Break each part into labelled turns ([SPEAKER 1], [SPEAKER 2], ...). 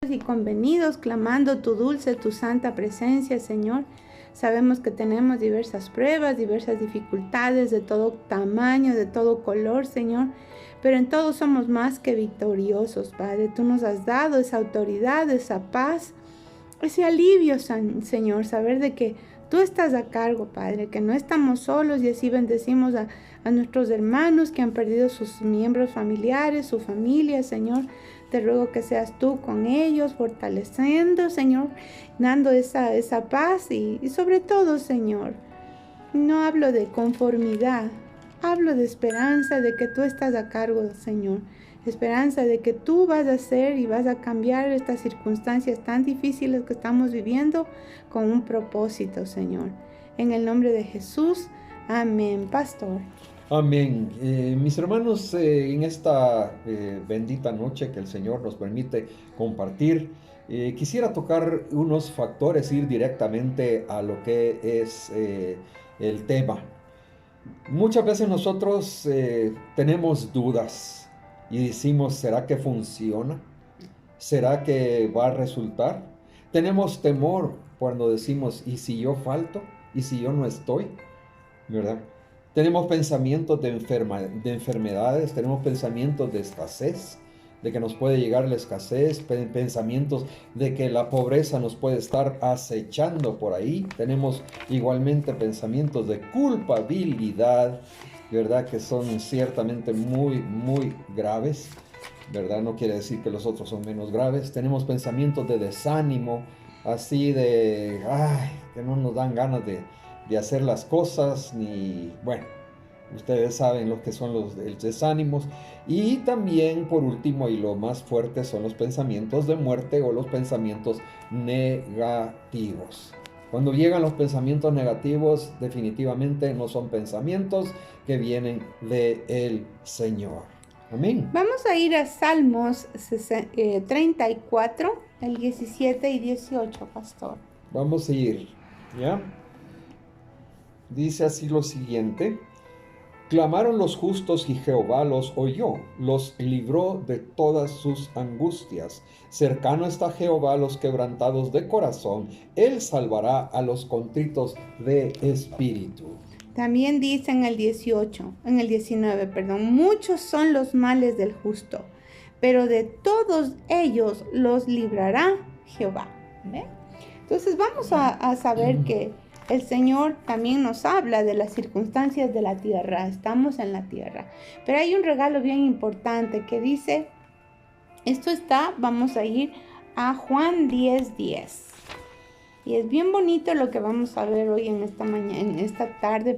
[SPEAKER 1] y convenidos, clamando tu dulce, tu santa presencia, Señor. Sabemos que tenemos diversas pruebas, diversas dificultades de todo tamaño, de todo color, Señor. Pero en todo somos más que victoriosos, Padre. Tú nos has dado esa autoridad, esa paz, ese alivio, Señor, saber de que tú estás a cargo, Padre, que no estamos solos, y así bendecimos a nuestros hermanos que han perdido sus miembros familiares, su familia, Señor. Te ruego que seas tú con ellos, fortaleciendo, Señor, dando esa paz y sobre todo, Señor, no hablo de conformidad, hablo de esperanza, de que tú estás a cargo, Señor. Esperanza de que tú vas a hacer y vas a cambiar estas circunstancias tan difíciles que estamos viviendo con un propósito, Señor. En el nombre de Jesús, amén, pastor.
[SPEAKER 2] Amén. Mis hermanos, en esta bendita noche que el Señor nos permite compartir, quisiera tocar unos factores, ir directamente a lo que es el tema. Muchas veces nosotros tenemos dudas y decimos, ¿será que funciona? ¿Será que va a resultar? Tenemos temor cuando decimos, ¿y si yo falto? ¿Y si yo no estoy? ¿Verdad? Tenemos pensamientos de enfermedades, tenemos pensamientos de escasez, de que nos puede llegar la escasez, pensamientos de que la pobreza nos puede estar acechando por ahí. Tenemos igualmente pensamientos de culpabilidad, ¿verdad? Que son ciertamente muy, muy graves, ¿verdad? No quiere decir que los otros son menos graves. Tenemos pensamientos de desánimo, así de, que no nos dan ganas de hacer las cosas, ni, bueno, ustedes saben lo que son los desánimos. Y también, por último, y lo más fuerte, son los pensamientos de muerte o los pensamientos negativos. Cuando llegan los pensamientos negativos, definitivamente no son pensamientos que vienen del Señor. Amén.
[SPEAKER 1] Vamos a ir a Salmos 34, el 17 y 18, pastor.
[SPEAKER 2] Vamos a ir, ¿ya? Dice así lo siguiente: clamaron los justos y Jehová los oyó, los libró de todas sus angustias. Cercano está Jehová a los quebrantados de corazón, él salvará a los contritos de espíritu.
[SPEAKER 1] También dice en el 19, muchos son los males del justo, pero de todos ellos los librará Jehová. ¿Ve? Entonces vamos a saber que el Señor también nos habla de las circunstancias de la tierra. Estamos en la tierra. Pero hay un regalo bien importante que dice, vamos a ir a Juan 10:10. Y es bien bonito lo que vamos a ver hoy en esta tarde,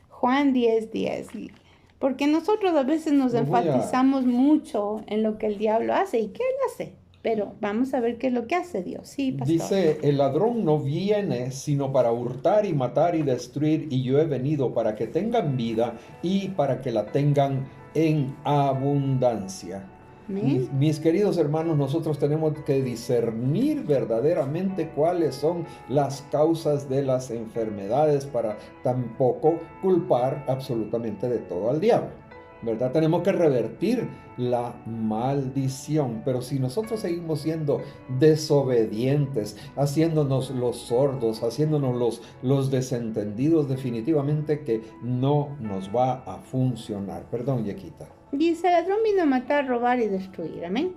[SPEAKER 1] Juan 10:10. Porque nosotros a veces nos enfatizamos mucho en lo que el diablo hace. ¿Y qué él hace? Pero vamos a ver qué es lo que hace Dios. Sí, pastor.
[SPEAKER 2] Dice, el ladrón no viene sino para hurtar y matar y destruir, y yo he venido para que tengan vida y para que la tengan en abundancia. Mis queridos hermanos, nosotros tenemos que discernir verdaderamente cuáles son las causas de las enfermedades para tampoco culpar absolutamente de todo al diablo, ¿verdad? Tenemos que revertir la maldición, pero si nosotros seguimos siendo desobedientes, haciéndonos los sordos, haciéndonos los desentendidos, definitivamente que no nos va a funcionar. Perdón, Yequita.
[SPEAKER 1] Dice, el ladrón vino a matar, robar y destruir, amén.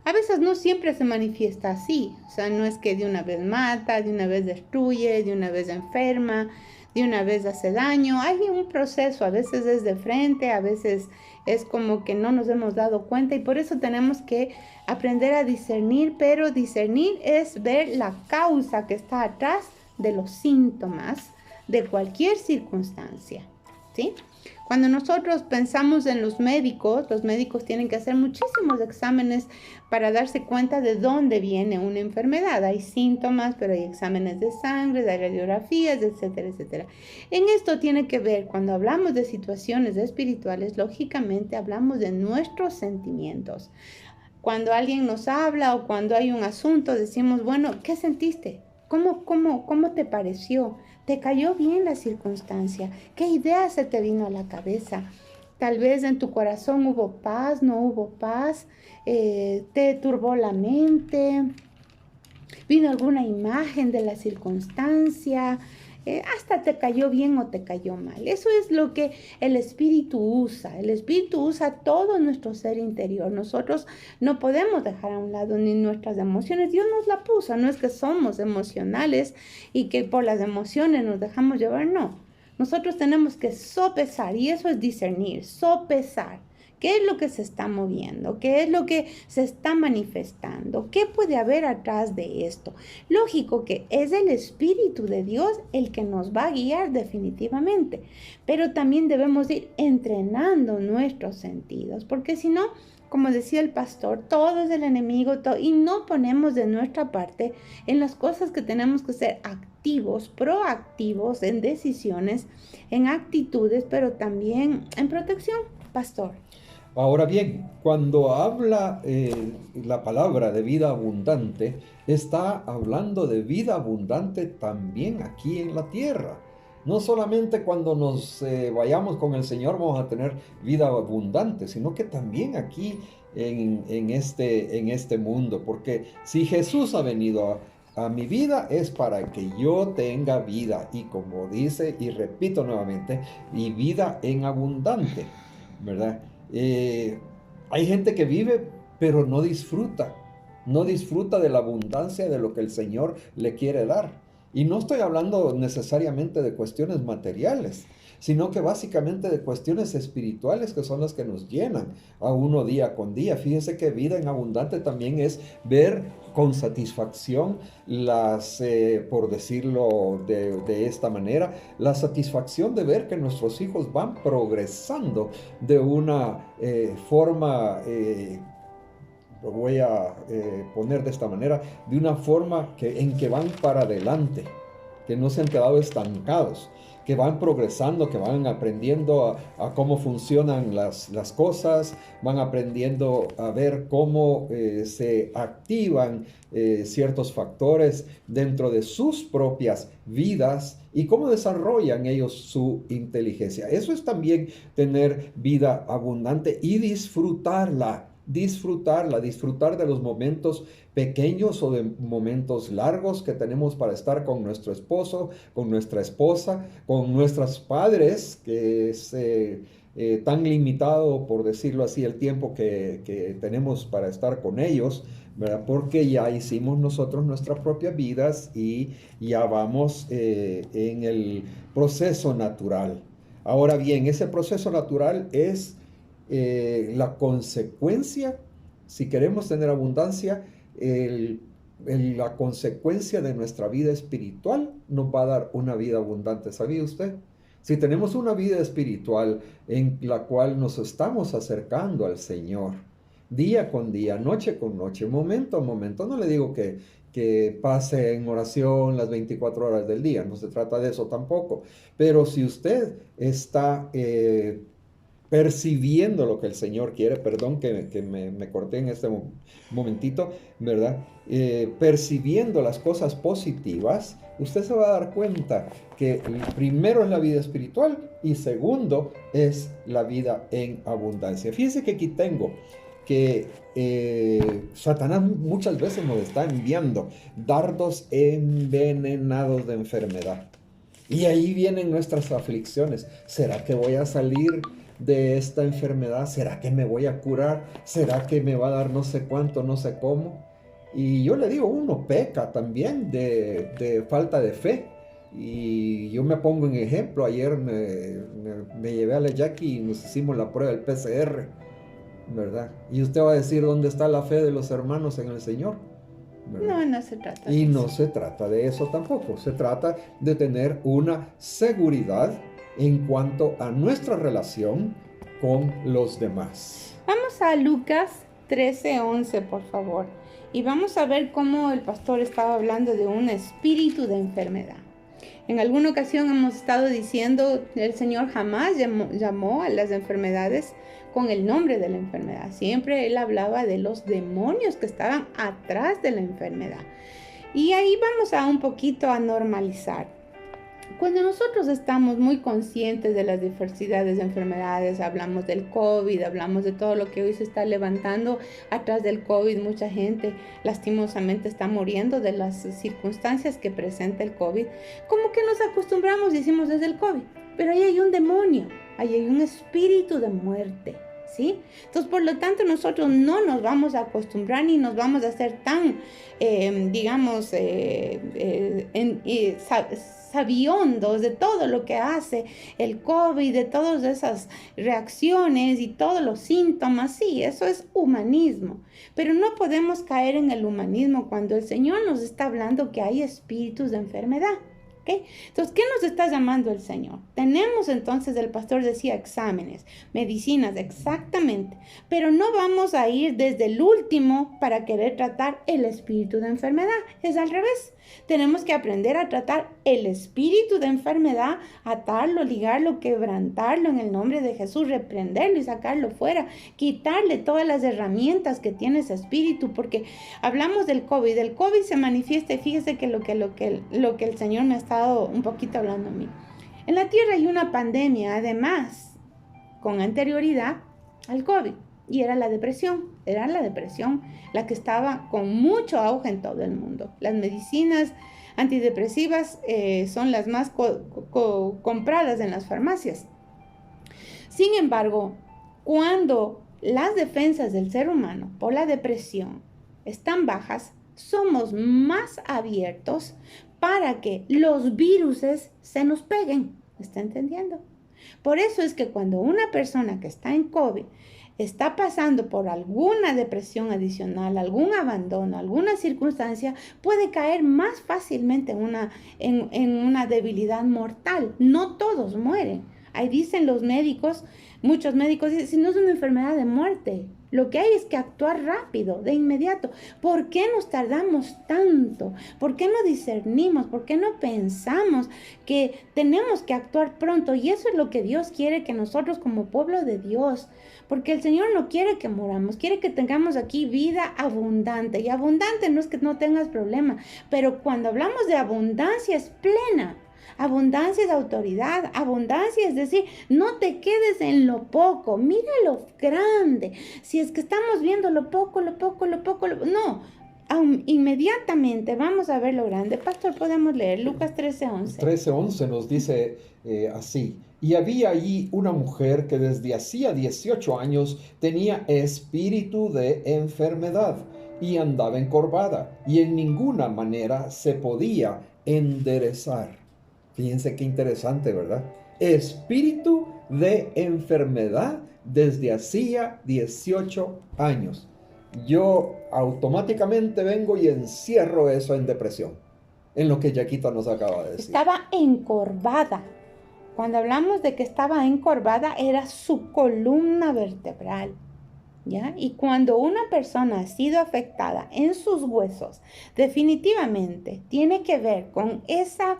[SPEAKER 1] A veces no siempre se manifiesta así, o sea, no es que de una vez mata, de una vez destruye, de una vez enferma, de una vez hace daño. Hay un proceso, a veces es de frente, a veces es como que no nos hemos dado cuenta, y por eso tenemos que aprender a discernir, pero discernir es ver la causa que está atrás de los síntomas de cualquier circunstancia, ¿sí? Cuando nosotros pensamos en los médicos tienen que hacer muchísimos exámenes para darse cuenta de dónde viene una enfermedad. Hay síntomas, pero hay exámenes de sangre, hay radiografías, etcétera, etcétera. En esto tiene que ver, cuando hablamos de situaciones espirituales, lógicamente hablamos de nuestros sentimientos. Cuando alguien nos habla o cuando hay un asunto, decimos, bueno, ¿qué sentiste? ¿Cómo te pareció? ¿Te cayó bien la circunstancia? ¿Qué idea se te vino a la cabeza? Tal vez en tu corazón hubo paz, no hubo paz, te turbó la mente, vino alguna imagen de la circunstancia, hasta te cayó bien o te cayó mal. Eso es lo que el Espíritu usa. El Espíritu usa todo nuestro ser interior. Nosotros no podemos dejar a un lado ni nuestras emociones. Dios nos la puso. No es que somos emocionales y que por las emociones nos dejamos llevar, no. Nosotros tenemos que sopesar, y eso es discernir, sopesar. ¿Qué es lo que se está moviendo? ¿Qué es lo que se está manifestando? ¿Qué puede haber atrás de esto? Lógico que es el Espíritu de Dios el que nos va a guiar definitivamente, pero también debemos ir entrenando nuestros sentidos, porque si no, como decía el pastor, todo es el enemigo y no ponemos de nuestra parte en las cosas que tenemos que ser activos, proactivos en decisiones, en actitudes, pero también en protección, pastor.
[SPEAKER 2] Ahora bien, cuando habla la palabra de vida abundante, está hablando de vida abundante también aquí en la tierra. No solamente cuando nos vayamos con el Señor vamos a tener vida abundante, sino que también aquí en este mundo. Porque si Jesús ha venido a mi vida es para que yo tenga vida. Y como dice y repito nuevamente, y vida en abundante, ¿verdad? Hay gente que vive pero no disfruta de la abundancia de lo que el Señor le quiere dar. Y no estoy hablando necesariamente de cuestiones materiales, sino que básicamente de cuestiones espirituales que son las que nos llenan a uno día con día. Fíjense que vida en abundante también es ver con satisfacción por decirlo de esta manera, la satisfacción de ver que nuestros hijos van progresando de una forma, lo voy a poner de esta manera, de una forma en que van para adelante, que no se han quedado estancados, que van progresando, que van aprendiendo a cómo funcionan las cosas, van aprendiendo a ver cómo se activan ciertos factores dentro de sus propias vidas y cómo desarrollan ellos su inteligencia. Eso es también tener vida abundante y disfrutar de los momentos pequeños o de momentos largos que tenemos para estar con nuestro esposo, con nuestra esposa, con nuestros padres, que es tan limitado, por decirlo así, el tiempo que tenemos para estar con ellos, ¿verdad? Porque ya hicimos nosotros nuestras propias vidas y ya vamos en el proceso natural. Ahora bien, ese proceso natural es la consecuencia, si queremos tener abundancia, la consecuencia de nuestra vida espiritual nos va a dar una vida abundante. ¿Sabía usted? Si tenemos una vida espiritual en la cual nos estamos acercando al Señor, día con día, noche con noche, momento a momento, no le digo que pase en oración las 24 horas del día, no se trata de eso tampoco, pero si usted está percibiendo lo que el Señor quiere, perdón que me corté en este momentito, ¿verdad? Percibiendo las cosas positivas, usted se va a dar cuenta que primero es la vida espiritual y segundo es la vida en abundancia. Fíjense que aquí tengo que Satanás muchas veces nos está enviando dardos envenenados de enfermedad. Y ahí vienen nuestras aflicciones. ¿Será que voy a salir de esta enfermedad? ¿Será que me voy a curar? ¿Será que me va a dar no sé cuánto, no sé cómo? Y yo le digo, uno peca también de falta de fe. Y yo me pongo en ejemplo, ayer me llevé a la Jackie y nos hicimos la prueba del PCR, ¿verdad? Y usted va a decir, ¿dónde está la fe de los hermanos en el Señor? ¿Verdad?
[SPEAKER 1] No se trata de
[SPEAKER 2] y
[SPEAKER 1] eso.
[SPEAKER 2] no se trata de eso tampoco, se trata de tener una seguridad en cuanto a nuestra relación con los demás.
[SPEAKER 1] Vamos a Lucas 13:11, por favor. Y vamos a ver cómo el pastor estaba hablando de un espíritu de enfermedad. En alguna ocasión hemos estado diciendo, el Señor jamás llamó a las enfermedades con el nombre de la enfermedad. Siempre Él hablaba de los demonios que estaban atrás de la enfermedad. Y ahí vamos a un poquito a normalizar. Cuando nosotros estamos muy conscientes de las diversidades de enfermedades, hablamos del COVID, hablamos de todo lo que hoy se está levantando atrás del COVID, mucha gente lastimosamente está muriendo de las circunstancias que presenta el COVID, como que nos acostumbramos, decimos desde el COVID, pero ahí hay un demonio, ahí hay un espíritu de muerte. ¿Sí? Entonces, por lo tanto, nosotros no nos vamos a acostumbrar ni nos vamos a hacer tan, sabiondos de todo lo que hace el COVID, de todas esas reacciones y todos los síntomas. Sí, eso es humanismo, pero no podemos caer en el humanismo cuando el Señor nos está hablando que hay espíritus de enfermedad. ¿Okay? Entonces, ¿qué nos está llamando el Señor? Tenemos entonces, el pastor decía, exámenes, medicinas, exactamente, pero no vamos a ir desde el último para querer tratar el espíritu de enfermedad, es al revés. Tenemos que aprender a tratar el espíritu de enfermedad, atarlo, ligarlo, quebrantarlo en el nombre de Jesús, reprenderlo y sacarlo fuera, quitarle todas las herramientas que tiene ese espíritu, porque hablamos del COVID. El COVID se manifiesta y fíjese que lo que el Señor me ha estado un poquito hablando a mí. En la tierra hay una pandemia, además, con anterioridad al COVID. Y era la depresión la que estaba con mucho auge en todo el mundo. Las medicinas antidepresivas son las más compradas en las farmacias. Sin embargo, cuando las defensas del ser humano por la depresión están bajas, somos más abiertos para que los viruses se nos peguen. ¿Me está entendiendo? Por eso es que cuando una persona que está en COVID está pasando por alguna depresión adicional, algún abandono, alguna circunstancia, puede caer más fácilmente en una debilidad mortal. No todos mueren. Ahí dicen los médicos, muchos médicos dicen, si no es una enfermedad de muerte, lo que hay es que actuar rápido, de inmediato. ¿Por qué nos tardamos tanto? ¿Por qué no discernimos? ¿Por qué no pensamos que tenemos que actuar pronto? Y eso es lo que Dios quiere que nosotros como pueblo de Dios, porque el Señor no quiere que moramos, quiere que tengamos aquí vida abundante. Y abundante no es que no tengas problema, pero cuando hablamos de abundancia es plena. Abundancia es autoridad, abundancia es decir, no te quedes en lo poco, mira lo grande. Si es que estamos viendo lo poco, no, inmediatamente vamos a ver lo grande. Pastor, podemos leer Lucas 13:11.
[SPEAKER 2] 13:11 nos dice así: y había allí una mujer que desde hacía 18 años tenía espíritu de enfermedad y andaba encorvada y en ninguna manera se podía enderezar. Fíjense qué interesante, ¿verdad? Espíritu de enfermedad desde hacía 18 años. Yo automáticamente vengo y encierro eso en depresión, en lo que Yaquita nos acaba de decir.
[SPEAKER 1] Estaba encorvada. Cuando hablamos de que estaba encorvada, era su columna vertebral, ¿ya? Y cuando una persona ha sido afectada en sus huesos, definitivamente tiene que ver con esa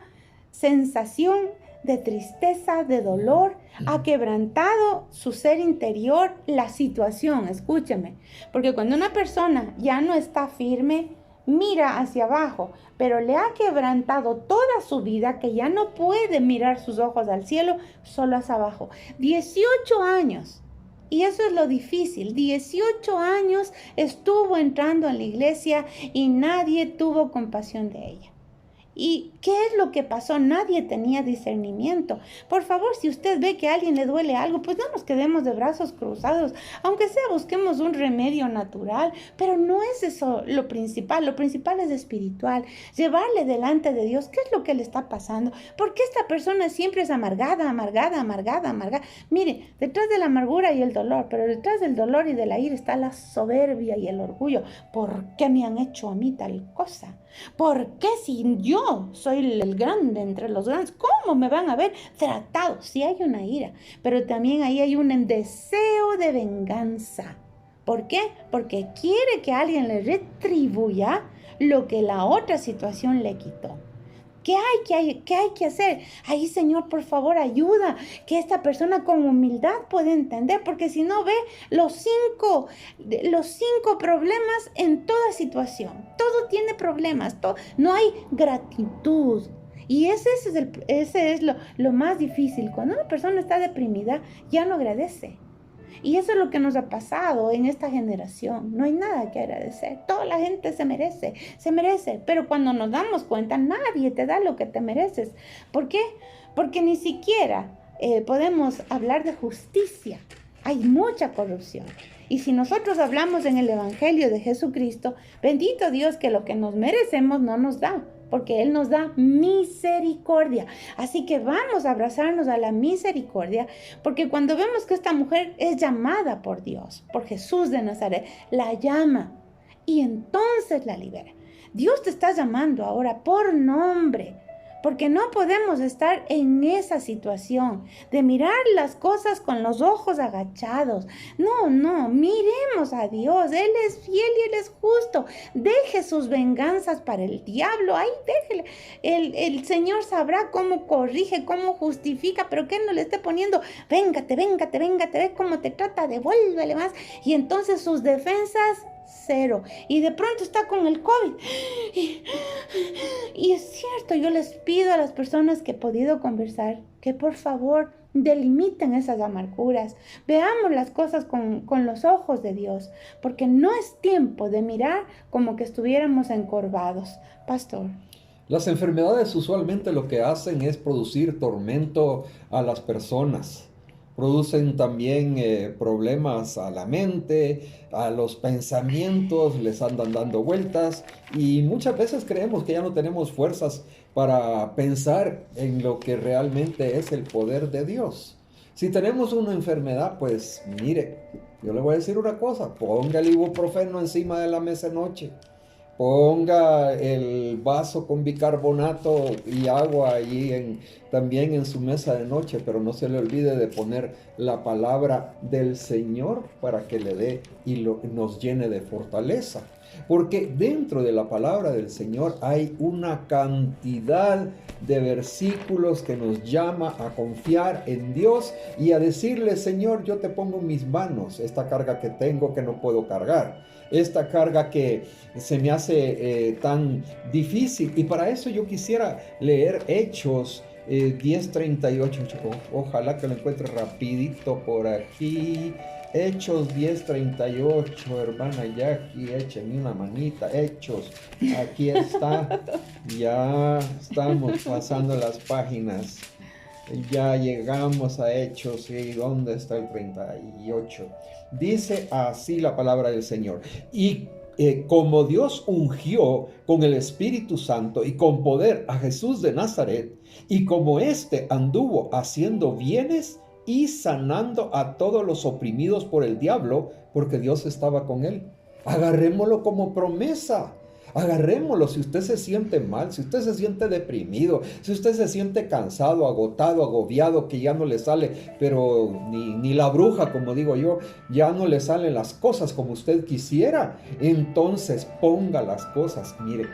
[SPEAKER 1] sensación de tristeza, de dolor, ha quebrantado su ser interior, la situación, escúcheme, porque cuando una persona ya no está firme, mira hacia abajo, pero le ha quebrantado toda su vida que ya no puede mirar sus ojos al cielo, solo hacia abajo. 18 años. Y eso es lo difícil. 18 años estuvo entrando en la iglesia y nadie tuvo compasión de ella. ¿Y qué es lo que pasó? Nadie tenía discernimiento. Por favor, si usted ve que a alguien le duele algo, pues no nos quedemos de brazos cruzados. Aunque sea, busquemos un remedio natural. Pero no es eso lo principal. Lo principal es espiritual. Llevarle delante de Dios qué es lo que le está pasando. ¿Por qué esta persona siempre es amargada? Mire, detrás de la amargura y el dolor, pero detrás del dolor y de la ira está la soberbia y el orgullo. ¿Por qué me han hecho a mí tal cosa? ¿Por qué si yo soy el grande entre los grandes, cómo me van a ver tratado? Sí hay una ira, pero también ahí hay un deseo de venganza. ¿Por qué? Porque quiere que alguien le retribuya lo que la otra situación le quitó. ¿Qué hay que hacer? Ahí, Señor, por favor, ayuda que esta persona con humildad pueda entender, porque si no ve los cinco problemas en toda situación. Todo tiene problemas, no hay gratitud. Y ese es lo más difícil. Cuando una persona está deprimida, ya no agradece. Y eso es lo que nos ha pasado en esta generación. No hay nada que agradecer. Toda la gente se merece. Pero cuando nos damos cuenta, nadie te da lo que te mereces. ¿Por qué? Porque ni siquiera podemos hablar de justicia. Hay mucha corrupción. Y si nosotros hablamos en el Evangelio de Jesucristo, bendito Dios que lo que nos merecemos no nos da, porque Él nos da misericordia. Así que vamos a abrazarnos a la misericordia, porque cuando vemos que esta mujer es llamada por Dios, por Jesús de Nazaret, la llama y entonces la libera. Dios te está llamando ahora por nombre, porque no podemos estar en esa situación de mirar las cosas con los ojos agachados. No, miremos a Dios. Él es fiel y Él es justo. Deje sus venganzas para el diablo. Ahí déjele. El Señor sabrá cómo corrige, cómo justifica, pero que no le esté poniendo, véngate, ve cómo te trata, devuélvele más. Y entonces sus defensas, cero. Y de pronto está con el COVID. Y es cierto, yo les pido a las personas que he podido conversar que por favor delimiten esas amarguras. Veamos las cosas con los ojos de Dios, porque no es tiempo de mirar como que estuviéramos encorvados. Pastor.
[SPEAKER 2] Las enfermedades usualmente lo que hacen es producir tormento a las personas. Producen también problemas a la mente, a los pensamientos, les andan dando vueltas y muchas veces creemos que ya no tenemos fuerzas para pensar en lo que realmente es el poder de Dios. Si tenemos una enfermedad, pues mire, yo le voy a decir una cosa, ponga el ibuprofeno encima de la mesa de noche. Ponga el vaso con bicarbonato y agua ahí también en su mesa de noche, pero no se le olvide de poner la palabra del Señor para que le dé y nos llene de fortaleza. Porque dentro de la palabra del Señor hay una cantidad de versículos que nos llama a confiar en Dios y a decirle, Señor, yo te pongo en mis manos esta carga que tengo que no puedo cargar. Esta carga que se me hace tan difícil. Y para eso yo quisiera leer Hechos 10:38. Ojalá que lo encuentre rapidito por aquí. Hechos 10:38, hermana Jackie, échenme una manita. Hechos, aquí está. Ya estamos pasando las páginas. Ya llegamos a Hechos. ¿Y dónde está el 38? Dice así la palabra del Señor. Y como Dios ungió con el Espíritu Santo y con poder a Jesús de Nazaret, y como éste anduvo haciendo bienes y sanando a todos los oprimidos por el diablo, porque Dios estaba con él. Agarrémoslo como promesa. Agarrémoslo. Si usted se siente mal, si usted se siente deprimido, si usted se siente cansado, agotado, agobiado, que ya no le sale, pero ni la bruja, como digo yo, ya no le salen las cosas como usted quisiera, entonces ponga las cosas. Mire,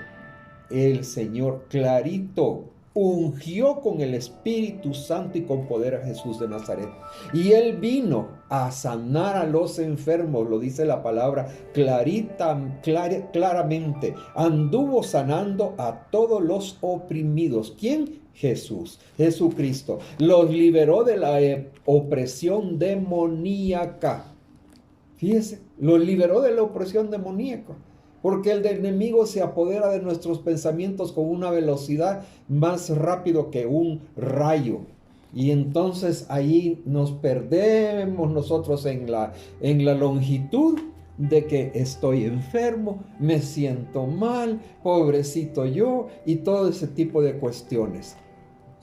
[SPEAKER 2] el Señor clarito ungió con el Espíritu Santo y con poder a Jesús de Nazaret. Y Él vino a sanar a los enfermos, lo dice la palabra claramente. Anduvo sanando a todos los oprimidos. ¿Quién? Jesús, Jesucristo. Los liberó de la opresión demoníaca. Fíjese, los liberó de la opresión demoníaca. Porque el enemigo se apodera de nuestros pensamientos con una velocidad más rápido que un rayo. Y entonces ahí nos perdemos nosotros en la longitud de que estoy enfermo, me siento mal, pobrecito yo, y todo ese tipo de cuestiones.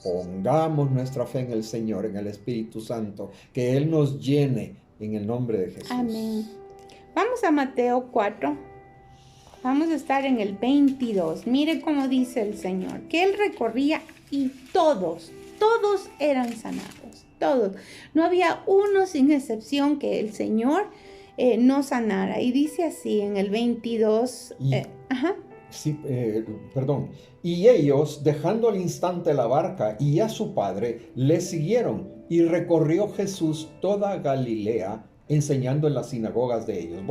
[SPEAKER 2] Pongamos nuestra fe en el Señor, en el Espíritu Santo, que Él nos llene en el nombre de Jesús.
[SPEAKER 1] Amén. Vamos a Mateo 4. Vamos a estar en el 22. Mire cómo dice el Señor, que Él recorría y todos eran sanados. Todos. No había uno sin excepción que el Señor no sanara. Y dice así en el 22.
[SPEAKER 2] Y ellos, dejando al instante la barca y a su padre, le siguieron. Y recorrió Jesús toda Galilea, enseñando en las sinagogas de ellos,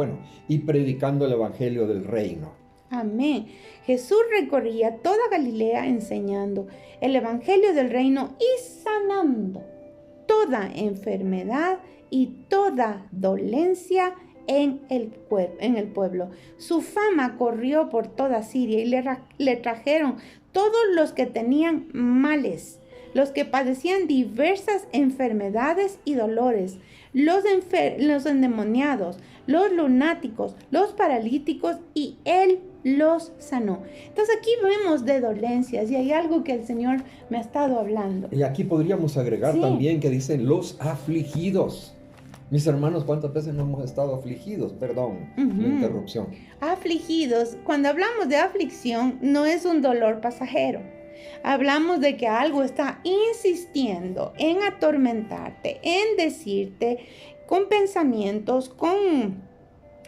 [SPEAKER 2] y predicando el evangelio del reino.
[SPEAKER 1] Amén. Jesús recorría toda Galilea enseñando el evangelio del reino y sanando toda enfermedad y toda dolencia en el pueblo. Su fama corrió por toda Siria y le trajeron todos los que tenían males, los que padecían diversas enfermedades y dolores, los endemoniados, los lunáticos, los paralíticos, y él los sanó. Entonces aquí vemos de dolencias y hay algo que el Señor me ha estado hablando.
[SPEAKER 2] Y aquí podríamos agregar
[SPEAKER 1] Sí.
[SPEAKER 2] también que dicen los afligidos. Mis hermanos, ¿cuántas veces no hemos estado afligidos? Perdón, la interrupción.
[SPEAKER 1] Afligidos, cuando hablamos de aflicción, no es un dolor pasajero. Hablamos de que algo está insistiendo en atormentarte, en decirte con pensamientos,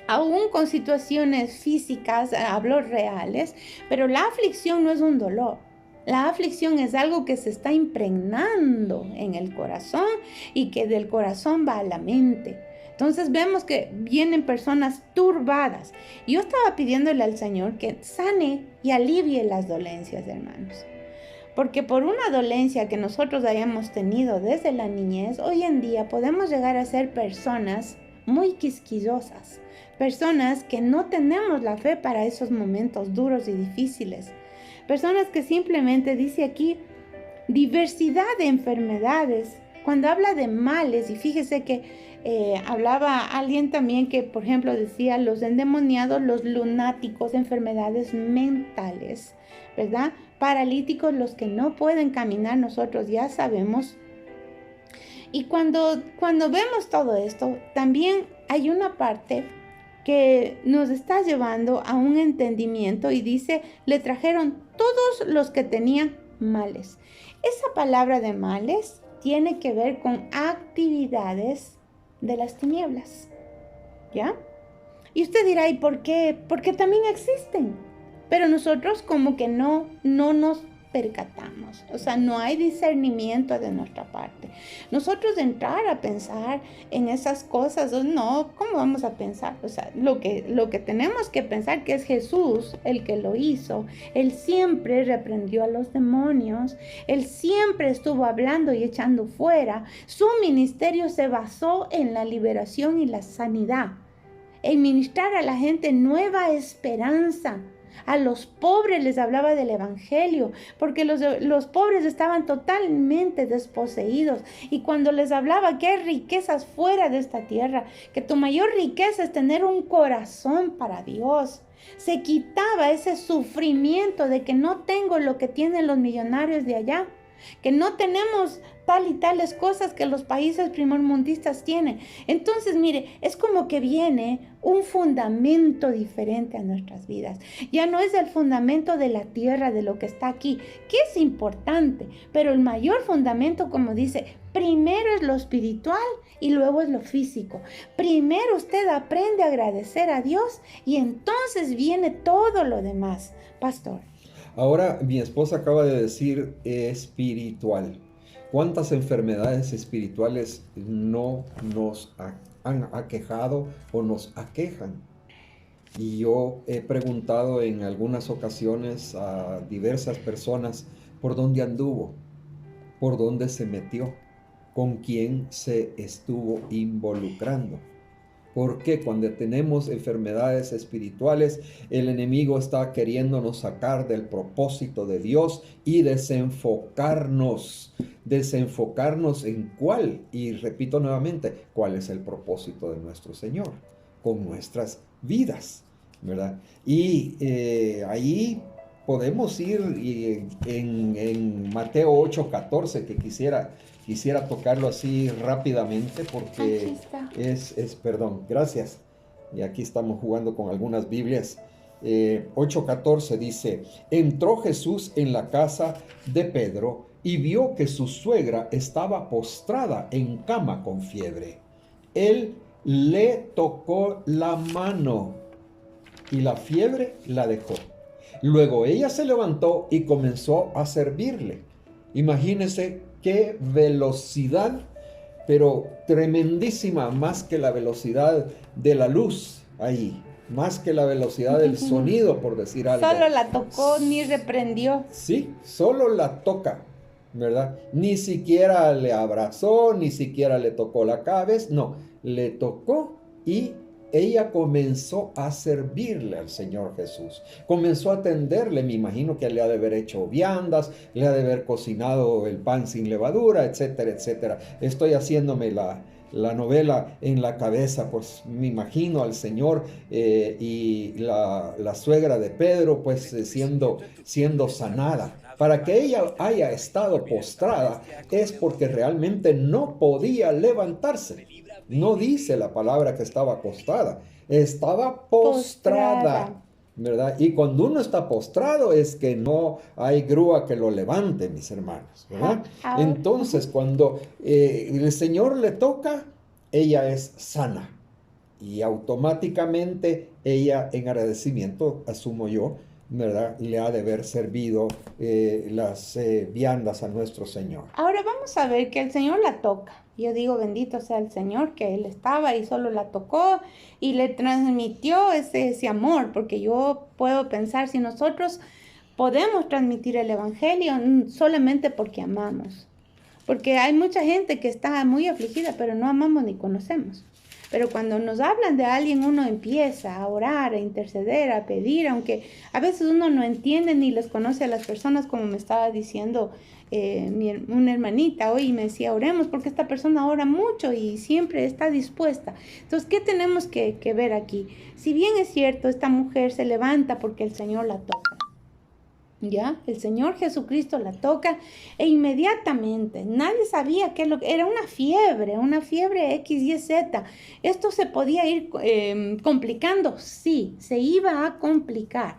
[SPEAKER 1] aún con situaciones físicas, hablo reales, pero la aflicción no es un dolor. La aflicción es algo que se está impregnando en el corazón y que del corazón va a la mente. Entonces vemos que vienen personas turbadas. Yo estaba pidiéndole al Señor que sane y alivie las dolencias, hermanos. Porque por una dolencia que nosotros hayamos tenido desde la niñez, hoy en día podemos llegar a ser personas muy quisquillosas. Personas que no tenemos la fe para esos momentos duros y difíciles. Personas que simplemente dice aquí diversidad de enfermedades. Cuando habla de males, y fíjese que hablaba alguien también que, por ejemplo, decía los endemoniados, los lunáticos, enfermedades mentales, ¿verdad? Paralíticos, los que no pueden caminar, nosotros ya sabemos. Y cuando vemos todo esto, también hay una parte que nos está llevando a un entendimiento y dice, le trajeron todos los que tenían males. Esa palabra de males tiene que ver con actividades de las tinieblas, ¿ya? Y usted dirá, ¿y por qué? Porque también existen, pero nosotros como que no nos percatamos, o sea, no hay discernimiento de nuestra parte. Nosotros de entrar a pensar en esas cosas, no, ¿cómo vamos a pensar? O sea, lo que tenemos que pensar que es Jesús el que lo hizo. Él siempre reprendió a los demonios, Él siempre estuvo hablando y echando fuera. Su ministerio se basó en la liberación y la sanidad, en ministrar a la gente nueva esperanza. A los pobres les hablaba del evangelio, porque los pobres estaban totalmente desposeídos. Y cuando les hablaba que hay riquezas fuera de esta tierra, que tu mayor riqueza es tener un corazón para Dios, se quitaba ese sufrimiento de que no tengo lo que tienen los millonarios de allá, que no tenemos tal y tales cosas que los países primermundistas tienen. Entonces, mire, es como que viene un fundamento diferente a nuestras vidas. Ya no es el fundamento de la tierra, de lo que está aquí, que es importante, pero el mayor fundamento, como dice, primero es lo espiritual y luego es lo físico. Primero usted aprende a agradecer a Dios y entonces viene todo lo demás, pastor.
[SPEAKER 2] Ahora, mi esposa acaba de decir espiritual. ¿Cuántas enfermedades espirituales no nos han aquejado o nos aquejan? Y yo he preguntado en algunas ocasiones a diversas personas por dónde anduvo, por dónde se metió, con quién se estuvo involucrando. Porque cuando tenemos enfermedades espirituales, el enemigo está queriéndonos sacar del propósito de Dios y desenfocarnos en cuál, y repito nuevamente, cuál es el propósito de nuestro Señor con nuestras vidas, ¿verdad? Y ahí podemos ir en Mateo 8:14, que quisiera tocarlo así rápidamente porque perdón, gracias. Y aquí estamos jugando con algunas Biblias. 8:14 dice, entró Jesús en la casa de Pedro y vio que su suegra estaba postrada en cama con fiebre. Él le tocó la mano y la fiebre la dejó. Luego ella se levantó y comenzó a servirle. Imagínense qué velocidad, pero tremendísima, más que la velocidad de la luz ahí. más que la velocidad del sonido, por decir algo.
[SPEAKER 1] Solo la tocó, ni reprendió.
[SPEAKER 2] Sí, solo la toca, ¿verdad? Ni siquiera le abrazó, ni siquiera le tocó la cabeza, no, le tocó y ella comenzó a servirle al Señor Jesús. Comenzó a atenderle, me imagino que le ha de haber hecho viandas, le ha de haber cocinado el pan sin levadura, etcétera, etcétera. Estoy haciéndome la novela en la cabeza, pues me imagino al Señor y la suegra de Pedro, pues siendo sanada. Para que ella haya estado postrada es porque realmente no podía levantarse. No dice la palabra que estaba acostada, estaba postrada, ¿verdad? Y cuando uno está postrado es que no hay grúa que lo levante, mis hermanos, ¿verdad? Entonces, cuando el Señor le toca, ella es sana. Y automáticamente ella, en agradecimiento, asumo yo, ¿verdad? Le ha de haber servido las viandas a nuestro Señor.
[SPEAKER 1] Ahora vamos a ver que el Señor la toca. Yo digo, bendito sea el Señor, que Él estaba y solo la tocó y le transmitió ese amor, porque yo puedo pensar si nosotros podemos transmitir el Evangelio solamente porque amamos. Porque hay mucha gente que está muy afligida, pero no amamos ni conocemos. Pero cuando nos hablan de alguien, uno empieza a orar, a interceder, a pedir, aunque a veces uno no entiende ni les conoce a las personas, como me estaba diciendo una hermanita hoy, me decía, oremos porque esta persona ora mucho y siempre está dispuesta. Entonces, ¿qué tenemos que ver aquí? Si bien es cierto, esta mujer se levanta porque el Señor la toca. ¿Ya? El Señor Jesucristo la toca e inmediatamente, nadie sabía que era una fiebre X, Y, Z. ¿Esto se podía ir complicando? Sí, se iba a complicar.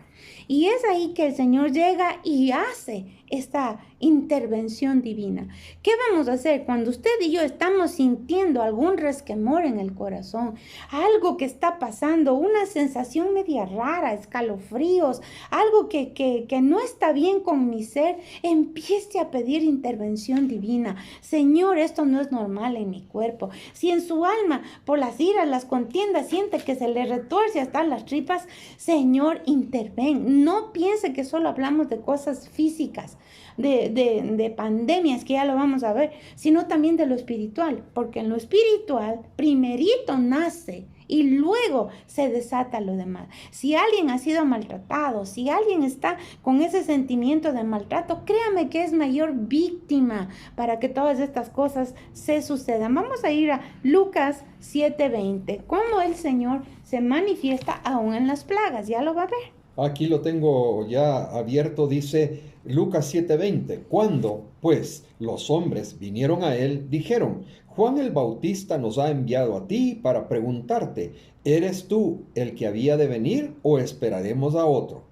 [SPEAKER 1] Y es ahí que el Señor llega y hace esta intervención divina. ¿Qué vamos a hacer cuando usted y yo estamos sintiendo algún resquemor en el corazón? Algo que está pasando, una sensación media rara, escalofríos, algo que no está bien con mi ser. Empiece a pedir intervención divina. Señor, esto no es normal en mi cuerpo. Si en su alma, por las iras, las contiendas, siente que se le retuerce hasta las tripas, Señor, interven. No piense que solo hablamos de cosas físicas, de pandemias, que ya lo vamos a ver, sino también de lo espiritual, porque en lo espiritual primerito nace y luego se desata lo demás. Si alguien ha sido maltratado, si alguien está con ese sentimiento de maltrato, créame que es mayor víctima para que todas estas cosas se sucedan. Vamos a ir a Lucas 7:20, cómo el Señor se manifiesta aún en las plagas, ya lo va a ver.
[SPEAKER 2] Aquí lo tengo ya abierto, dice Lucas 7:20. Cuando, pues, los hombres vinieron a él, dijeron, Juan el Bautista nos ha enviado a ti para preguntarte, ¿eres tú el que había de venir o esperaremos a otro?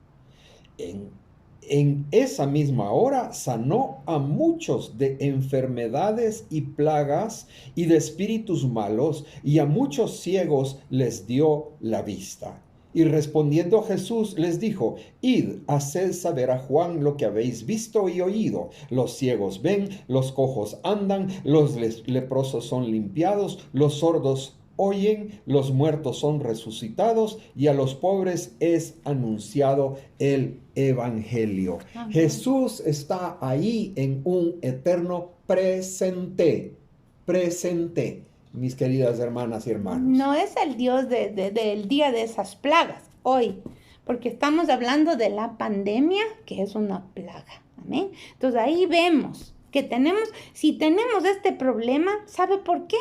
[SPEAKER 2] En esa misma hora sanó a muchos de enfermedades y plagas y de espíritus malos, y a muchos ciegos les dio la vista. Y respondiendo Jesús les dijo, id, haced saber a Juan lo que habéis visto y oído. Los ciegos ven, los cojos andan, los leprosos son limpiados, los sordos oyen, los muertos son resucitados y a los pobres es anunciado el Evangelio. Ajá. Jesús está ahí en un eterno presente. Mis queridas hermanas y hermanos.
[SPEAKER 1] No es el Dios del día de esas plagas, hoy, porque estamos hablando de la pandemia, que es una plaga, amén. Entonces ahí vemos que si tenemos este problema, ¿sabe por qué?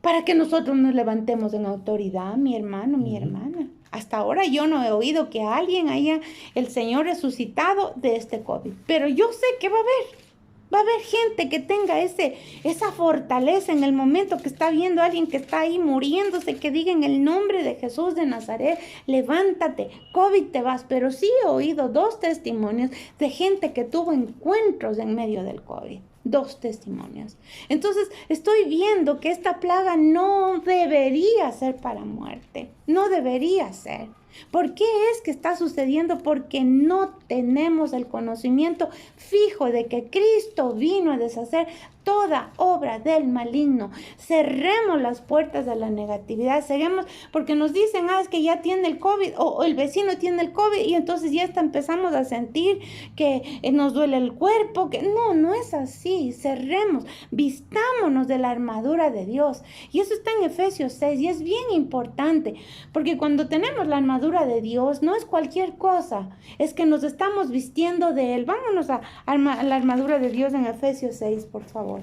[SPEAKER 1] Para que nosotros nos levantemos en autoridad, mi hermano, mi hermana. Hasta ahora yo no he oído que alguien haya el Señor resucitado de este COVID, pero yo sé que va a haber. Va a haber gente que tenga esa fortaleza en el momento que está viendo a alguien que está ahí muriéndose, que diga en el nombre de Jesús de Nazaret, levántate, COVID te vas. Pero sí he oído 2 testimonios de gente que tuvo encuentros en medio del COVID. 2 testimonios. Entonces estoy viendo que esta plaga no debería ser para muerte. No debería ser. ¿Por qué es que está sucediendo? Porque no tenemos el conocimiento fijo de que Cristo vino a deshacer toda obra del maligno. Cerremos las puertas de la negatividad, cerremos, porque nos dicen, es que ya tiene el COVID, o el vecino tiene el COVID, y entonces ya empezamos a sentir que nos duele el cuerpo, que no es así. Cerremos, vistámonos de la armadura de Dios, y eso está en Efesios 6, y es bien importante, porque cuando tenemos la armadura de Dios, no es cualquier cosa, es que nos estamos vistiendo de Él. Vámonos a la armadura de Dios en Efesios 6, por favor.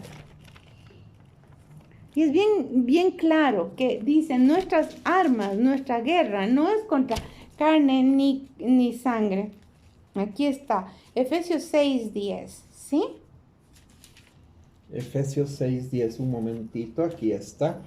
[SPEAKER 1] Y es bien claro que dicen, nuestras armas, nuestra guerra no es contra carne ni sangre. Aquí está, Efesios 6:10, ¿sí?
[SPEAKER 2] Efesios 6:10, un momentito, aquí está.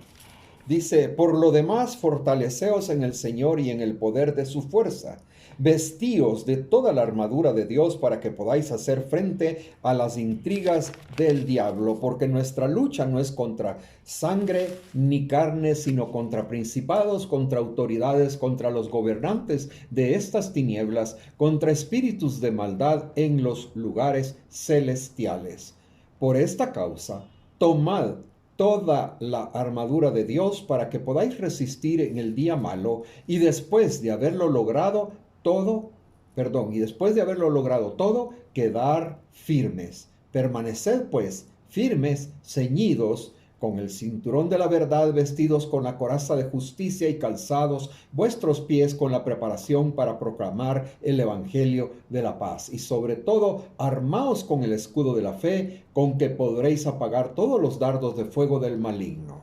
[SPEAKER 2] Dice, por lo demás, fortaleceos en el Señor y en el poder de su fuerza. Vestíos de toda la armadura de Dios para que podáis hacer frente a las intrigas del diablo, porque nuestra lucha no es contra sangre ni carne, sino contra principados, contra autoridades, contra los gobernantes de estas tinieblas, contra espíritus de maldad en los lugares celestiales. Por esta causa, tomad toda la armadura de Dios para que podáis resistir en el día malo y después de haberlo logrado todo, quedar firmes. Permaneced pues firmes, ceñidos con el cinturón de la verdad, vestidos con la coraza de justicia y calzados vuestros pies con la preparación para proclamar el evangelio de la paz. Y sobre todo, armaos con el escudo de la fe, con que podréis apagar todos los dardos de fuego del maligno.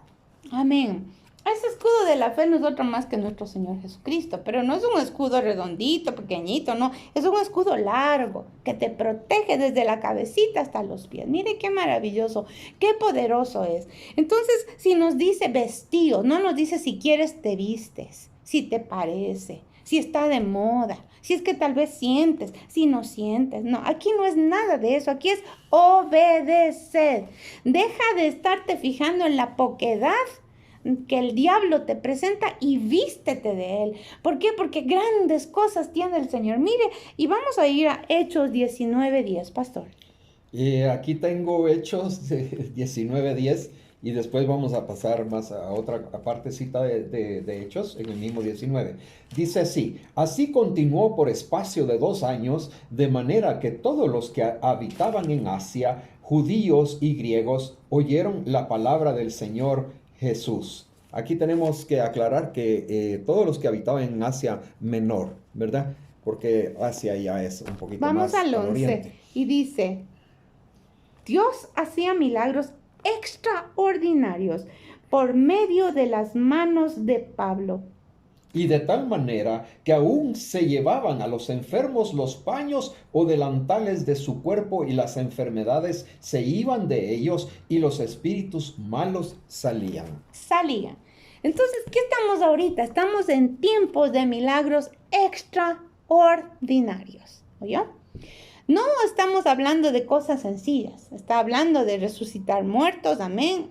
[SPEAKER 1] Amén. Ese escudo de la fe no es otro más que nuestro Señor Jesucristo, pero no es un escudo redondito, pequeñito, no, es un escudo largo que te protege desde la cabecita hasta los pies. Mire qué maravilloso, qué poderoso es. Entonces, si nos dice vestido, no nos dice si quieres te vistes, si te parece, si está de moda, si es que tal vez sientes, si no sientes. No, aquí no es nada de eso, aquí es obedecer. Deja de estarte fijando en la poquedad que el diablo te presenta y vístete de él. ¿Por qué? Porque grandes cosas tiene el Señor. Mire, y vamos a ir a Hechos 19:10, pastor.
[SPEAKER 2] Aquí tengo Hechos 19:10 y después vamos a pasar más a otra partecita de Hechos en el mismo 19. Dice así continuó por espacio de 2 años, de manera que todos los que habitaban en Asia, judíos y griegos, oyeron la palabra del Señor Jesús. Aquí tenemos que aclarar que todos los que habitaban en Asia Menor, ¿verdad? Porque Asia ya es un poquito más
[SPEAKER 1] al 11
[SPEAKER 2] oriente.
[SPEAKER 1] Y dice, Dios hacía milagros extraordinarios por medio de las manos de Pablo.
[SPEAKER 2] Y de tal manera que aún se llevaban a los enfermos los paños o delantales de su cuerpo y las enfermedades se iban de ellos y los espíritus malos salían.
[SPEAKER 1] Entonces, ¿qué estamos ahorita? Estamos en tiempos de milagros extraordinarios. ¿Oyó? No estamos hablando de cosas sencillas. Está hablando de resucitar muertos. Amén.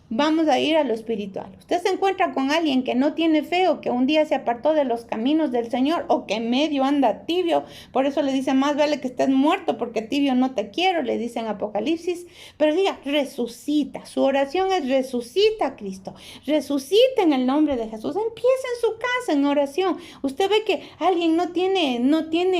[SPEAKER 1] Vamos a ir a lo espiritual. Usted se encuentra con alguien que no tiene fe o que un día se apartó de los caminos del Señor o que medio anda tibio. Por eso le dicen, más vale que estés muerto porque tibio no te quiero, le dicen Apocalipsis. Pero diga, resucita. Su oración es resucita a Cristo. Resucita en el nombre de Jesús. Empieza en su casa en oración. Usted ve que alguien no tiene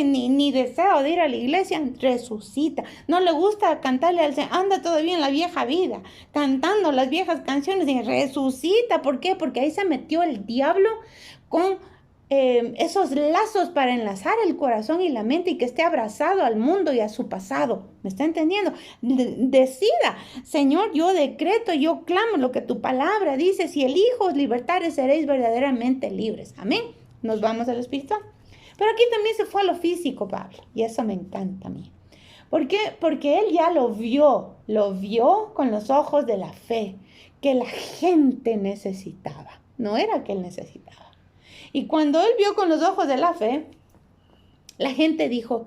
[SPEAKER 1] ni deseo de ir a la iglesia, resucita. No le gusta cantarle al Señor, anda todavía en la vieja vida, cantando las viejas canciones y resucita. ¿Por qué? Porque ahí se metió el diablo con esos lazos para enlazar el corazón y la mente y que esté abrazado al mundo y a su pasado. ¿Me está entendiendo? Decida, Señor, yo decreto, yo clamo lo que tu palabra dice. Si el Hijo os libertare, seréis verdaderamente libres. Amén. Nos vamos al espiritual. Pero aquí también se fue a lo físico, Pablo, y eso me encanta a mí. ¿Por qué? Porque él ya lo vio con los ojos de la fe, que la gente necesitaba, no era que él necesitaba. Y cuando él vio con los ojos de la fe, la gente dijo,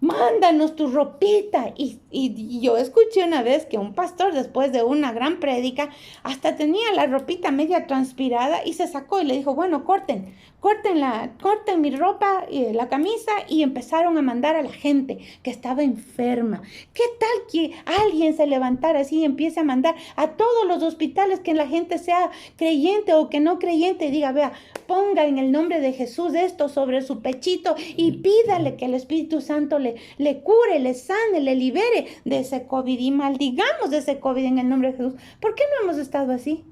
[SPEAKER 1] mándanos tu ropita, y Y yo escuché una vez que un pastor, después de una gran prédica, hasta tenía la ropita media transpirada y se sacó y le dijo, bueno, corten mi ropa, la camisa, y empezaron a mandar a la gente que estaba enferma. ¿Qué tal que alguien se levantara así y empiece a mandar a todos los hospitales, que la gente sea creyente o que no creyente, y diga, vea, ponga en el nombre de Jesús esto sobre su pechito y pídale que el Espíritu Santo le cure, le sane, le libere de ese COVID, y maldigamos de ese COVID en el nombre de Jesús? ¿Por qué no hemos estado así?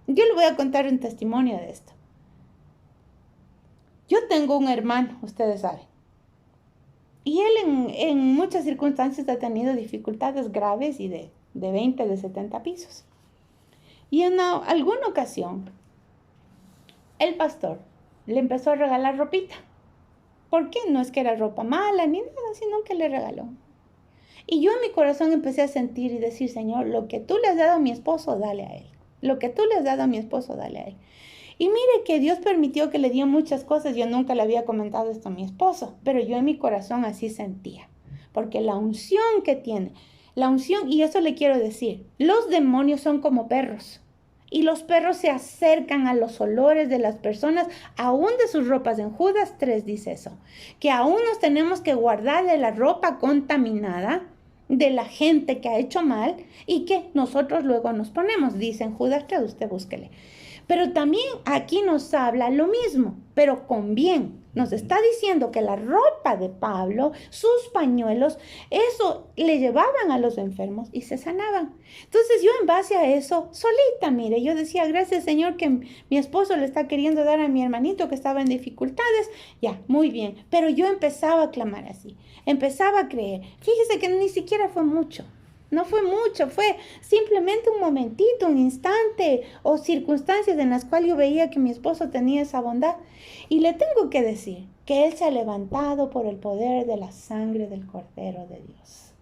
[SPEAKER 1] Yo le voy a contar un testimonio de esto. Yo tengo un hermano, ustedes saben, y él en muchas circunstancias ha tenido dificultades graves y de 20, de 70 pisos. Y en alguna ocasión, el pastor le empezó a regalar ropita. ¿Por qué? No es que era ropa mala ni nada, sino que le regaló. Y yo en mi corazón empecé a sentir y decir, Señor, lo que tú le has dado a mi esposo, dale a él. Lo que tú le has dado a mi esposo, dale a él. Y mire que Dios permitió que le dio muchas cosas. Yo nunca le había comentado esto a mi esposo, pero yo en mi corazón así sentía. Porque la unción que tiene, la unción, y eso le quiero decir, los demonios son como perros. Y los perros se acercan a los olores de las personas, aún de sus ropas. En Judas 3 dice eso, que aún nos tenemos que guardar de la ropa contaminada de la gente que ha hecho mal y que nosotros luego nos ponemos. Dice en Judas 3, usted búsquele. Pero también aquí nos habla lo mismo, pero con bien. Nos está diciendo que la ropa de Pablo, sus pañuelos, eso le llevaban a los enfermos y se sanaban. Entonces yo en base a eso, solita, mire, yo decía, gracias Señor que mi esposo le está queriendo dar a mi hermanito que estaba en dificultades. Ya, muy bien. Pero yo empezaba a clamar así, empezaba a creer. Fíjese que ni siquiera fue mucho. No fue mucho, fue simplemente un momentito, un instante o circunstancias en las cuales yo veía que mi esposo tenía esa bondad. Y le tengo que decir que él se ha levantado por el poder de la sangre del Cordero de Dios.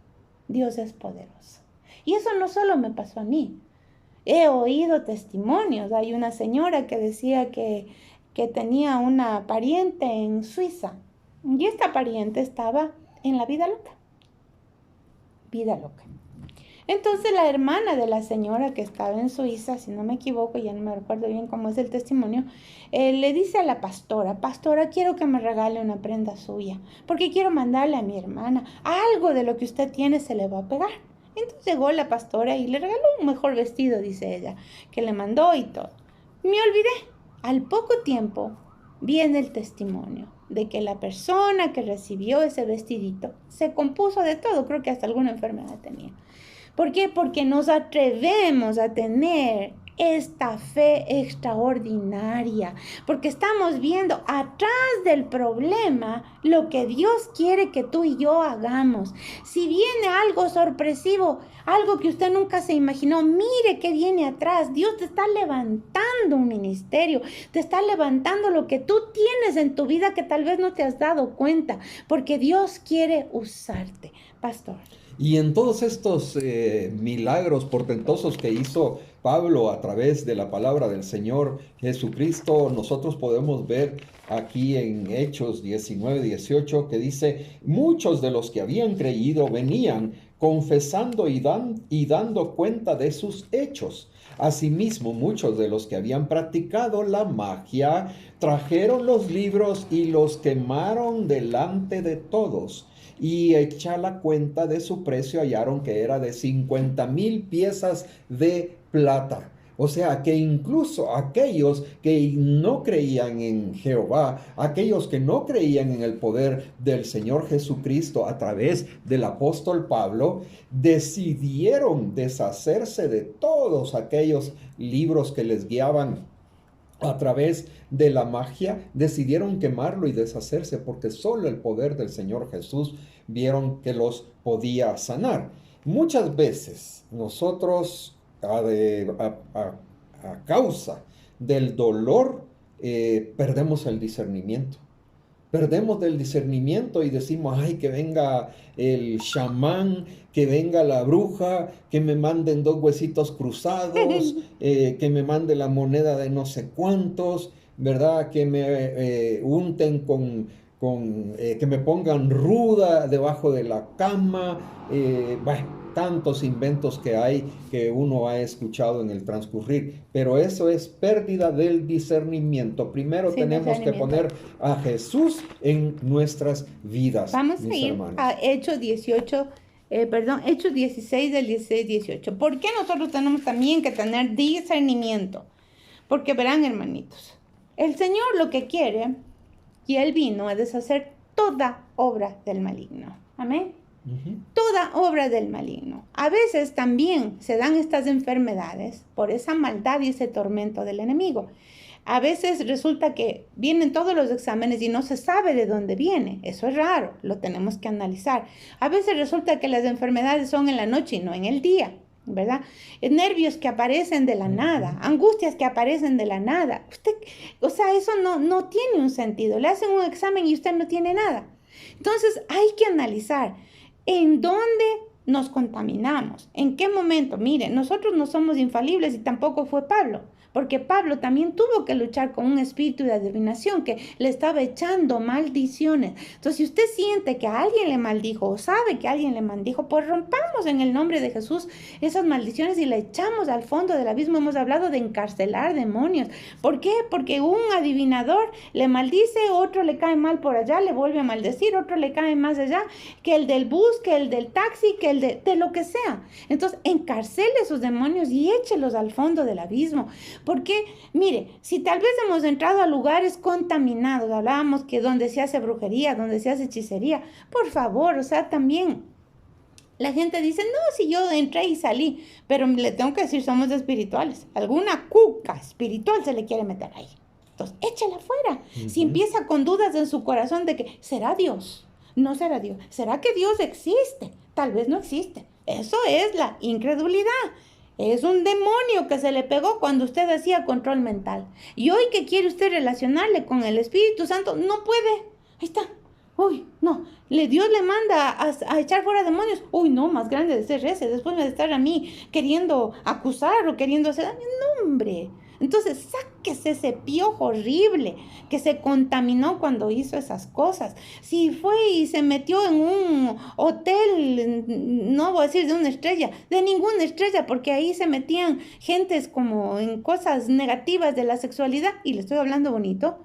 [SPEAKER 1] Dios es poderoso. Y eso no solo me pasó a mí. He oído testimonios. Hay una señora que decía que tenía una pariente en Suiza. Y esta pariente estaba en la vida loca. Vida loca. Entonces la hermana de la señora que estaba en Suiza, si no me equivoco, ya no me recuerdo bien cómo es el testimonio, le dice a la pastora, pastora, quiero que me regale una prenda suya, porque quiero mandarle a mi hermana, algo de lo que usted tiene se le va a pegar. Entonces llegó la pastora y le regaló un mejor vestido, dice ella, que le mandó y todo. Me olvidé. Al poco tiempo viene el testimonio de que la persona que recibió ese vestidito se compuso de todo, creo que hasta alguna enfermedad tenía. ¿Por qué? Porque nos atrevemos a tener esta fe extraordinaria, porque estamos viendo atrás del problema lo que Dios quiere que tú y yo hagamos. Si viene algo sorpresivo, algo que usted nunca se imaginó, mire qué viene atrás. Dios te está levantando un ministerio, te está levantando lo que tú tienes en tu vida que tal vez no te has dado cuenta, porque Dios quiere usarte, pastor.
[SPEAKER 2] Y en todos estos milagros portentosos que hizo Pablo a través de la palabra del Señor Jesucristo, nosotros podemos ver aquí en Hechos 19-18 que dice, muchos de los que habían creído venían confesando y dando cuenta de sus hechos. Asimismo, muchos de los que habían practicado la magia trajeron los libros y los quemaron delante de todos. Y hecha la cuenta de su precio hallaron que era de 50,000 piezas de plata. O sea que incluso aquellos que no creían en Jehová, aquellos que no creían en el poder del Señor Jesucristo a través del apóstol Pablo, decidieron deshacerse de todos aquellos libros que les guiaban a través de la magia, decidieron quemarlo y deshacerse porque solo el poder del Señor Jesús vieron que los podía sanar. Muchas veces nosotros a causa del dolor perdemos el discernimiento. Perdemos del discernimiento y decimos, ay, que venga el chamán, que venga la bruja, que me manden 2 huesitos cruzados, que me mande la moneda de no sé cuántos, ¿verdad? Que me unten con que me pongan ruda debajo de la cama, bueno, tantos inventos que hay que uno ha escuchado en el transcurrir, pero eso es pérdida del discernimiento. Primero
[SPEAKER 1] Sin
[SPEAKER 2] tenemos que
[SPEAKER 1] discernimiento.
[SPEAKER 2] poner a Jesús en nuestras vidas,
[SPEAKER 1] Vamos a
[SPEAKER 2] mis
[SPEAKER 1] ir
[SPEAKER 2] hermanos.
[SPEAKER 1] a Hechos 18, Hechos 16 del 16-18. ¿Por qué nosotros tenemos también que tener discernimiento? Porque verán, hermanitos, el Señor lo que quiere, y Él vino a deshacer toda obra del maligno. Amén.
[SPEAKER 2] Ujú.
[SPEAKER 1] Toda obra del maligno. A veces también se dan estas enfermedades por esa maldad y ese tormento del enemigo. A veces resulta que vienen todos los exámenes y no se sabe de dónde viene. Eso es raro, lo tenemos que analizar. A veces resulta que las enfermedades son en la noche y no en el día, ¿verdad? Nervios que aparecen de la nada, angustias que aparecen de la nada. Usted, o sea, eso no tiene un sentido. Le hacen un examen y usted no tiene nada. Entonces hay que analizar en dónde nos contaminamos, en qué momento. Mire, nosotros no somos infalibles y tampoco fue Pablo, porque Pablo también tuvo que luchar con un espíritu de adivinación que le estaba echando maldiciones. Entonces, si usted siente que a alguien le maldijo o sabe que alguien le maldijo, pues rompamos en el nombre de Jesús esas maldiciones y le echamos al fondo del abismo. Hemos hablado de encarcelar demonios. ¿Por qué? Porque un adivinador le maldice, otro le cae mal por allá, le vuelve a maldecir, otro le cae más allá, que el del bus, que el del taxi, que el de lo que sea. Entonces, encarcele esos demonios y échelos al fondo del abismo. Porque, mire, si tal vez hemos entrado a lugares contaminados, hablábamos que donde se hace brujería, donde se hace hechicería, por favor, o sea, también la gente dice, no, si yo entré y salí, pero le tengo que decir, somos espirituales. Alguna cuca espiritual se le quiere meter ahí. Entonces, échela fuera. Si empieza con dudas en su corazón de que, ¿será Dios? No será Dios. ¿Será que Dios existe? Tal vez no existe. Eso es la incredulidad. Es un demonio que se le pegó cuando usted hacía control mental. Y hoy que quiere usted relacionarle con el Espíritu Santo, no puede. Ahí está. Uy, no. Dios le manda a echar fuera demonios. Uy, no, más grande de ser ese. Después de estar a mí queriendo acusar o queriendo hacer daño. No, hombre. Entonces, sáquese ese piojo horrible que se contaminó cuando hizo esas cosas. Si fue y se metió en un hotel, no voy a decir de una estrella, de ninguna estrella, porque ahí se metían gentes como en cosas negativas de la sexualidad, y le estoy hablando bonito.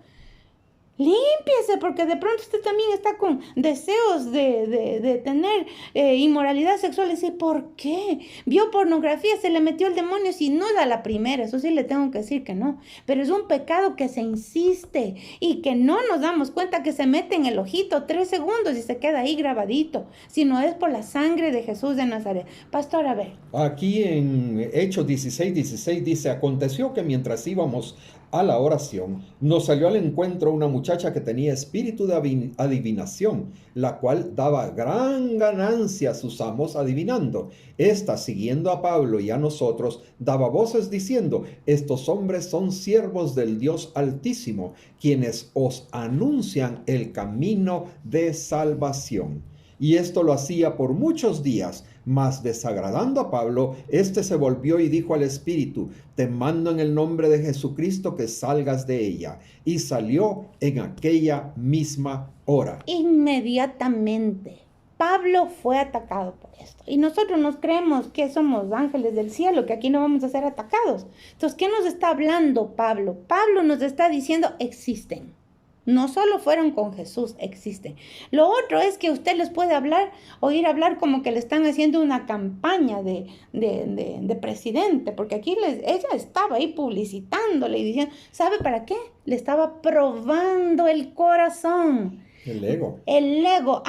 [SPEAKER 1] Límpiese, porque de pronto usted también está con deseos de tener inmoralidad sexual. Y dice, ¿por qué? Vio pornografía, se le metió el demonio. Si no da la primera, eso sí le tengo que decir que no. Pero es un pecado que se insiste y que no nos damos cuenta que se mete en el ojito 3 segundos y se queda ahí grabadito. Si no es por la sangre de Jesús de Nazaret. Pastor, a ver.
[SPEAKER 2] Aquí en Hechos 16:16 dice, aconteció que mientras íbamos a la oración, nos salió al encuentro una muchacha que tenía espíritu de adivinación, la cual daba gran ganancia a sus amos adivinando. Esta, siguiendo a Pablo y a nosotros, daba voces diciendo, estos hombres son siervos del Dios Altísimo, quienes os anuncian el camino de salvación. Y esto lo hacía por muchos días, mas desagradando a Pablo, éste se volvió y dijo al espíritu, te mando en el nombre de Jesucristo que salgas de ella. Y salió en aquella misma hora.
[SPEAKER 1] Inmediatamente Pablo fue atacado por esto. Y nosotros nos creemos que somos ángeles del cielo, que aquí no vamos a ser atacados. Entonces, ¿qué nos está hablando Pablo? Pablo nos está diciendo, existen. No solo fueron con Jesús, existen. Lo otro es que usted les puede oír hablar como que le están haciendo una campaña de presidente, porque aquí ella estaba ahí publicitándole y diciendo, ¿sabe para qué? Le estaba probando el corazón.
[SPEAKER 2] El ego.
[SPEAKER 1] El ego.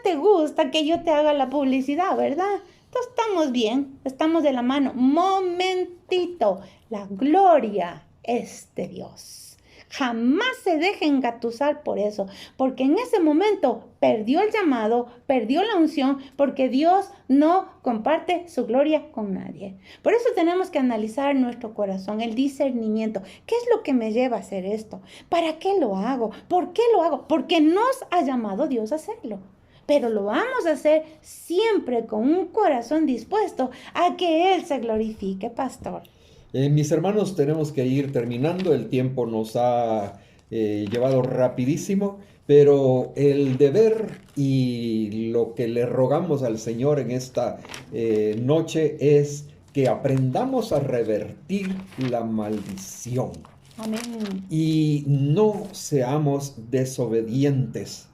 [SPEAKER 1] Te gusta que yo te haga la publicidad, ¿verdad? Entonces estamos bien, estamos de la mano. Momentito, la gloria es de Dios. Jamás se deje engatusar por eso, porque en ese momento perdió el llamado, perdió la unción, porque Dios no comparte su gloria con nadie. Por eso tenemos que analizar nuestro corazón, el discernimiento. ¿Qué es lo que me lleva a hacer esto? ¿Para qué lo hago? ¿Por qué lo hago? Porque nos ha llamado Dios a hacerlo. Pero lo vamos a hacer siempre con un corazón dispuesto a que Él se glorifique, pastor.
[SPEAKER 2] Mis hermanos, tenemos que ir terminando. El tiempo nos ha llevado rapidísimo. pero el deber y lo que le rogamos al Señor en esta noche es que aprendamos a revertir la maldición.
[SPEAKER 1] Amén.
[SPEAKER 2] Y no seamos desobedientes,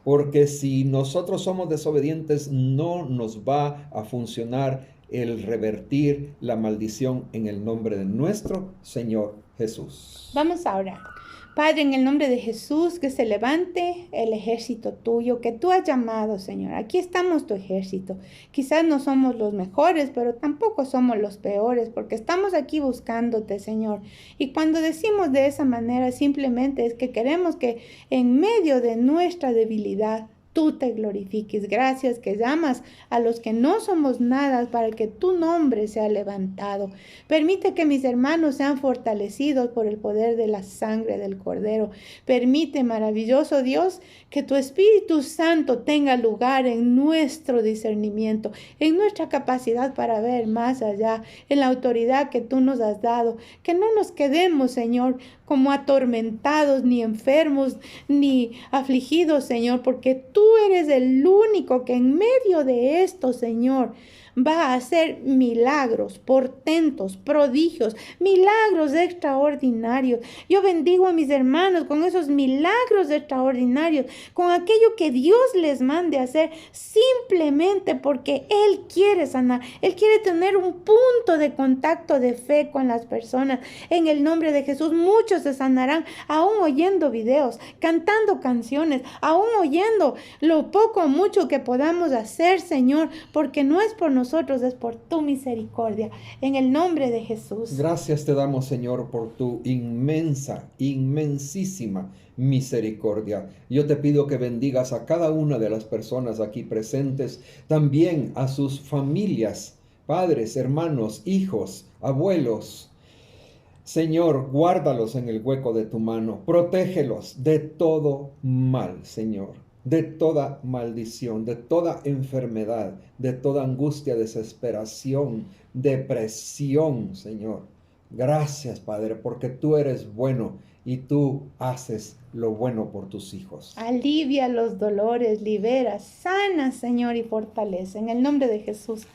[SPEAKER 2] porque si nosotros somos desobedientes no nos va a funcionar el revertir la maldición en el nombre de nuestro Señor Jesús.
[SPEAKER 1] Vamos a orar. Padre, en el nombre de Jesús, que se levante el ejército tuyo, que tú has llamado, Señor. Aquí estamos tu ejército. Quizás no somos los mejores, pero tampoco somos los peores, porque estamos aquí buscándote, Señor. Y cuando decimos de esa manera, simplemente es que queremos que en medio de nuestra debilidad, tú te glorifiques. Gracias que llamas a los que no somos nada para que tu nombre sea levantado. Permite que mis hermanos sean fortalecidos por el poder de la sangre del Cordero. Permite, maravilloso Dios, que tu Espíritu Santo tenga lugar en nuestro discernimiento, en nuestra capacidad para ver más allá, en la autoridad que tú nos has dado. Que no nos quedemos, Señor, como atormentados, ni enfermos, ni afligidos, Señor, porque tú eres el único que en medio de esto, Señor, va a hacer milagros, portentos, prodigios, milagros extraordinarios. Yo bendigo a mis hermanos con esos milagros extraordinarios, con aquello que Dios les mande a hacer, simplemente porque Él quiere sanar. Él quiere tener un punto de contacto de fe con las personas. En el nombre de Jesús, muchos se sanarán, aún oyendo videos, cantando canciones, aún oyendo lo poco o mucho que podamos hacer, Señor, porque no es por nosotros, es por tu misericordia. En el nombre de Jesús.
[SPEAKER 2] Gracias te damos, Señor, por tu inmensa, inmensísima misericordia. Yo te pido que bendigas a cada una de las personas aquí presentes, también a sus familias, padres, hermanos, hijos, abuelos. Señor, guárdalos en el hueco de tu mano, protégelos de todo mal, Señor, de toda maldición, de toda enfermedad, de toda angustia, desesperación, depresión, Señor. Gracias, Padre, porque tú eres bueno y tú haces lo bueno por tus hijos.
[SPEAKER 1] Alivia los dolores, libera, sana, Señor, y fortalece. En el nombre de Jesús.